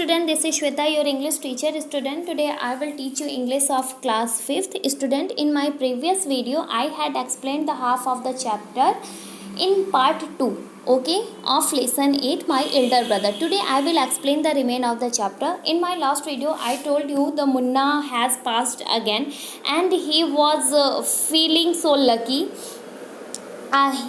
student, this is Shweta, your English teacher. Student, today I will teach you English of class 5th. Student, in my previous video I had explained the half of the chapter in part 2, okay, of lesson 8, my elder brother. Today I will explain the remain of the chapter. In my last video I told you the Munna has passed again and he was feeling so lucky.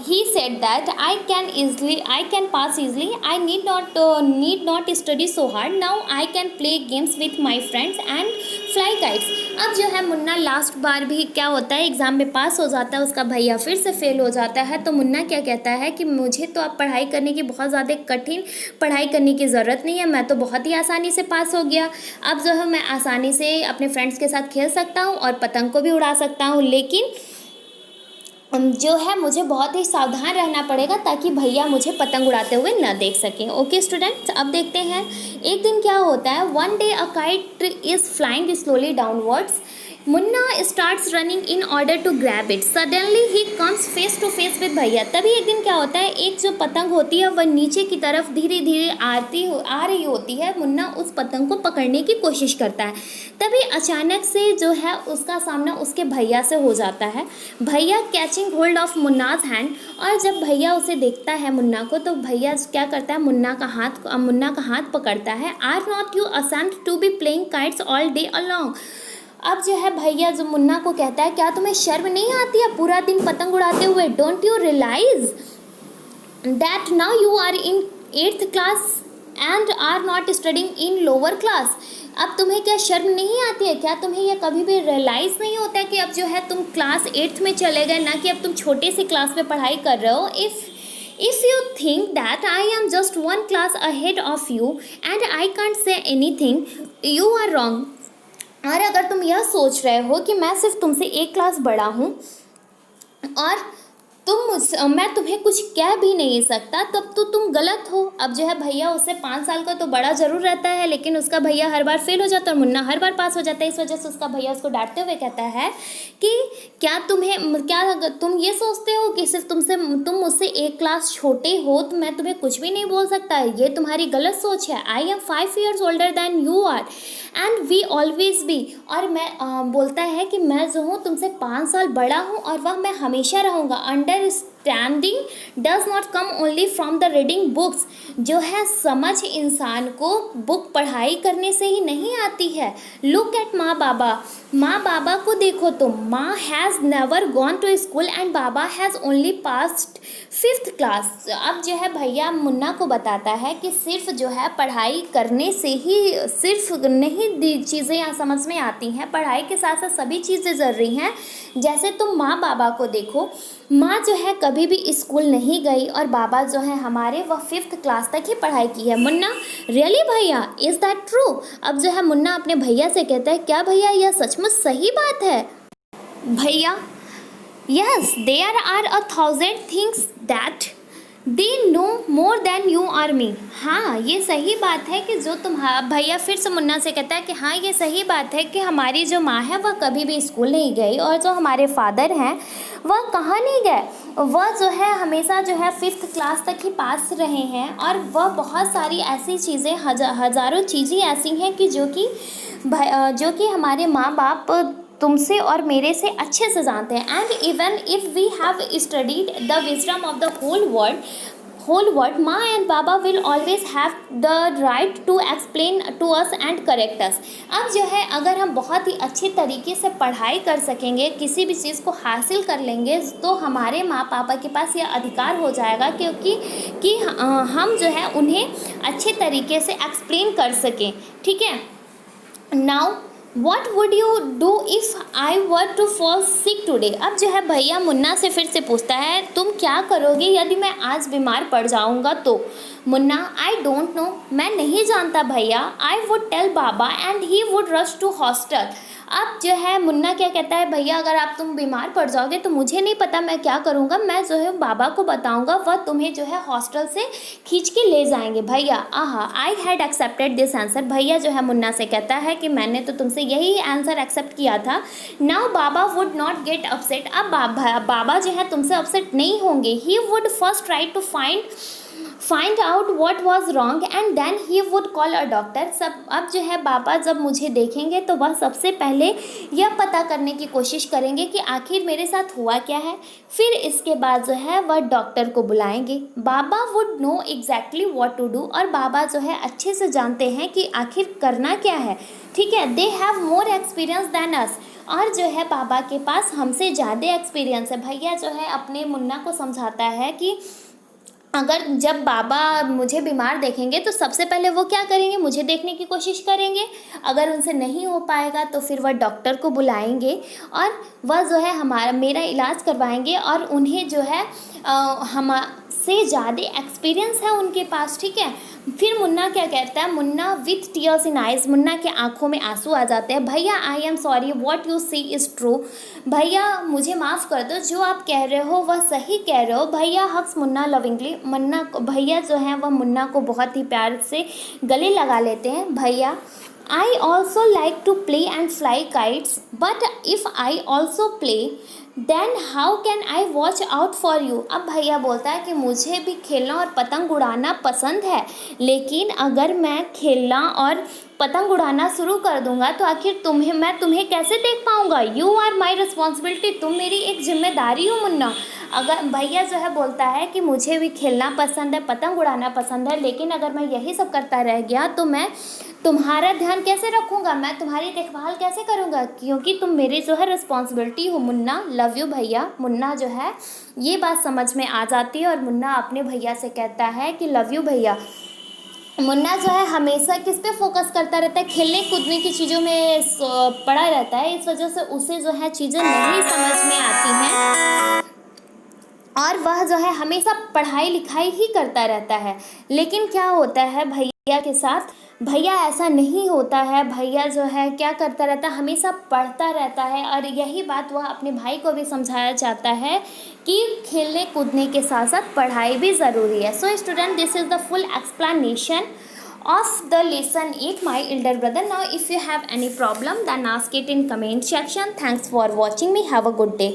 He said that I can pass easily. I need not study so hard. Now I can play games with my friends and fly kites. अब जो है Munna last बार भी क्या होता है, exam में पास हो जाता है, उसका भैया फिर से फेल हो जाता है। तो मुन्ना क्या कहता है कि मुझे तो अब पढ़ाई करने की बहुत ज़्यादा कठिन पढ़ाई करने की ज़रूरत नहीं है, मैं तो बहुत ही आसानी से पास हो गया। अब जो है मैं आसानी से अपने फ्रेंड्स के साथ खेल सकता हूँ और पतंग को भी उड़ा सकता हूँ, लेकिन जो है मुझे बहुत ही सावधान रहना पड़ेगा ताकि भैया मुझे पतंग उड़ाते हुए न देख सकें। ओके स्टूडेंट्स, अब देखते हैं एक दिन क्या होता है। One day a kite is flying slowly downwards. Munna starts running in order to grab it. Suddenly he comes face to face with भैया. तभी एक दिन क्या होता है, एक जो पतंग होती है वह नीचे की तरफ धीरे धीरे आ रही होती है. मुन्ना उस पतंग को पकड़ने की कोशिश करता है. तभी अचानक से जो है उसका सामना उसके भैया से हो जाता है. भैया कैचिंग होल्ड ऑफ मुन्नाज हैंड. और जब भैया उसे देखता है मुन्ना को, तो भैया क्या करता है, मुन्ना का हाथ पकड़ता है. Are not you assent to be playing kites all day along. अब जो है भैया जो मुन्ना को कहता है, क्या तुम्हें शर्म नहीं आती है पूरा दिन पतंग उड़ाते हुए? Don't you realise that now you are in 8th class and are not studying in lower class. अब तुम्हें क्या शर्म नहीं आती है? क्या तुम्हें यह कभी भी रियलाइज़ नहीं होता है कि अब जो है तुम क्लास 8th में चले गए, ना कि अब तुम छोटे से क्लास में पढ़ाई कर रहे हो. If you think that I am just one class ahead of you and I can't say anything, you are wrong. और अगर तुम यह सोच रहे हो कि मैं सिर्फ तुमसे एक क्लास बड़ा हूँ और मैं तुम्हें कुछ कह भी नहीं सकता, तब तो तुम गलत हो. अब जो है भैया उससे 5 साल का तो बड़ा ज़रूर रहता है, लेकिन उसका भैया हर बार फेल हो जाता है और मुन्ना हर बार पास हो जाता है. इस वजह से उसका भैया उसको डांटते हुए कहता है कि क्या तुम ये सोचते हो कि सिर्फ तुम मुझसे एक क्लास छोटे हो तो मैं तुम्हें कुछ भी नहीं बोल सकता? ये तुम्हारी गलत सोच है. I am 5 years older than you are and we always be. और मैं बोलता है कि मैं जो हूँ तुमसे 5 साल बड़ा हूँ और वह मैं हमेशा रहूँगा. Understanding does not come only from the reading books. जो है समझ इंसान को बुक पढ़ाई करने से ही नहीं आती है. लुक एट माँ बाबा को देखो तो. माँ has never gone to school and बाबा has only passed 5th class. अब जो है भैया मुन्ना को बताता है कि सिर्फ जो है पढ़ाई करने से ही सिर्फ नहीं चीज़ें समझ में आती हैं, पढ़ाई के साथ साथ सभी चीज़ें ज़रूरी हैं. जैसे तुम माँ बाबा को देखो, माँ जो है कभी भी स्कूल नहीं गई और बाबा जो है हमारे वह 5th क्लास तक ही पढ़ाई की है. मुन्ना, रियली भैया, इज़ दैट ट्रू? अब जो है मुन्ना अपने भैया से कहता है, क्या भैया यह सचमुच सही बात है? भैया, yes, there are 1,000 things that they know more than you or me. हाँ, ये सही बात है कि जो भैया फिर से मुन्ना से कहता है कि हाँ ये सही बात है कि हमारी जो माँ है वह कभी भी स्कूल नहीं गई और जो हमारे फादर हैं वह कहाँ नहीं गए. वह जो है हमेशा जो है 5th क्लास तक ही पास रहे हैं और वह बहुत सारी ऐसी चीज़ें हज़ारों चीज़ें ऐसी हैं कि जो कि हमारे माँ बाप तुमसे और मेरे से अच्छे से जानते हैं. And even if we have studied the wisdom of the whole world, माँ एंड बाबा will always have the right to explain to us and correct us. अब जो है अगर हम बहुत ही अच्छे तरीके से पढ़ाई कर सकेंगे, किसी भी चीज़ को हासिल कर लेंगे, तो हमारे माँ पापा के पास यह अधिकार हो जाएगा कि हम जो है उन्हें अच्छे तरीके से एक्सप्लेन कर सकें. ठीक है. Now What would you do if I were to fall sick today? अब जो है भैया मुन्ना से फिर से पूछता है, तुम क्या करोगे यदि मैं आज बीमार पड़ जाऊंगा तो? मुन्ना, आई डोंट नो, मैं नहीं जानता भैया. आई वुड टेल बाबा and he would rush to hostel. अब जो है मुन्ना क्या कहता है, भैया अगर तुम बीमार पड़ जाओगे तो मुझे नहीं पता मैं क्या करूँगा, मैं जो है बाबा को बताऊँगा, वह तुम्हें जो है हॉस्टल से खींच के ले जाएंगे. भैया, I had accepted this answer. भैया जो है मुन्ना से कहता है कि मैंने तो तुमसे यही आंसर एक्सेप्ट किया था. नाउ बाबा वुड नॉट गेट अपसेट. अब बाबा जो है तुमसे अपसेट नहीं होंगे. He would first try to find out what was wrong and then he would call a doctor. सब अब जो है बाबा जब मुझे देखेंगे तो वह सबसे पहले यह पता करने की कोशिश करेंगे कि आखिर मेरे साथ हुआ क्या है, फिर इसके बाद जो है वह डॉक्टर को बुलाएंगे। बाबा would know exactly what to do, और बाबा जो है अच्छे से जानते हैं कि आखिर करना क्या है, ठीक है। They have more experience than us, और जो है बाबा के पास हमसे ज़्यादा एक्सपीरियंस है। भैया जो है अपने मुन्ना को समझाता है कि अगर जब बाबा मुझे बीमार देखेंगे तो सबसे पहले वो क्या करेंगे, मुझे देखने की कोशिश करेंगे। अगर उनसे नहीं हो पाएगा तो फिर वह डॉक्टर को बुलाएंगे और वह जो है मेरा इलाज करवाएंगे, और उन्हें जो है हमसे ज़्यादा एक्सपीरियंस है उनके पास, ठीक है। फिर मुन्ना क्या कहता है, Munna with tears in eyes, Munna के आंखों में आंसू आ जाते हैं। भैया I am sorry, what you see is true, भैया मुझे माफ़ कर दो, जो आप कह रहे हो वह सही कह रहे हो। भैया हक्स मुन्ना लविंगली, मुन्ना भैया जो है वह मुन्ना को बहुत ही प्यार से गले लगा लेते हैं। भैया I also like to play and fly kites, but if I also play then how can I watch out for you। अब भैया बोलता है कि मुझे भी खेलना और पतंग उड़ाना पसंद है, लेकिन अगर मैं खेलना और पतंग उड़ाना शुरू कर दूंगा तो आखिर मैं तुम्हें कैसे देख पाऊंगा। यू आर माई रिस्पॉन्सिबिलिटी, तुम मेरी एक जिम्मेदारी हो मुन्ना। अगर भैया जो है बोलता है कि मुझे भी खेलना पसंद है, पतंग उड़ाना पसंद है, लेकिन अगर मैं यही सब करता रह गया तो मैं तुम्हारा ध्यान कैसे रखूँगा, मैं तुम्हारी देखभाल कैसे करूँगा, क्योंकि तुम मेरी जो है रिस्पॉन्सिबिलिटी हो मुन्ना। लव यू भैया। मुन्ना जो है ये बात समझ में आ जाती है और मुन्ना अपने भैया से कहता है कि लव यू भैया। मुन्ना जो है हमेशा किस पे फोकस करता रहता है, खेलने कूदने की चीज़ों में पड़ा रहता है, इस वजह से उसे जो है चीज़ें नहीं समझ में आती हैं और वह जो है हमेशा पढ़ाई लिखाई ही करता रहता है। लेकिन क्या होता है भैया के साथ, भैया ऐसा नहीं होता है। भैया जो है क्या करता रहता है, हमेशा पढ़ता रहता है, और यही बात वह अपने भाई को भी समझाया चाहता है कि खेलने कूदने के साथ साथ पढ़ाई भी ज़रूरी है। So student, this is the full explanation of the lesson 8 my elder brother. Now if you have any problem then ask it in comment section. Thanks for watching me. Have a good day.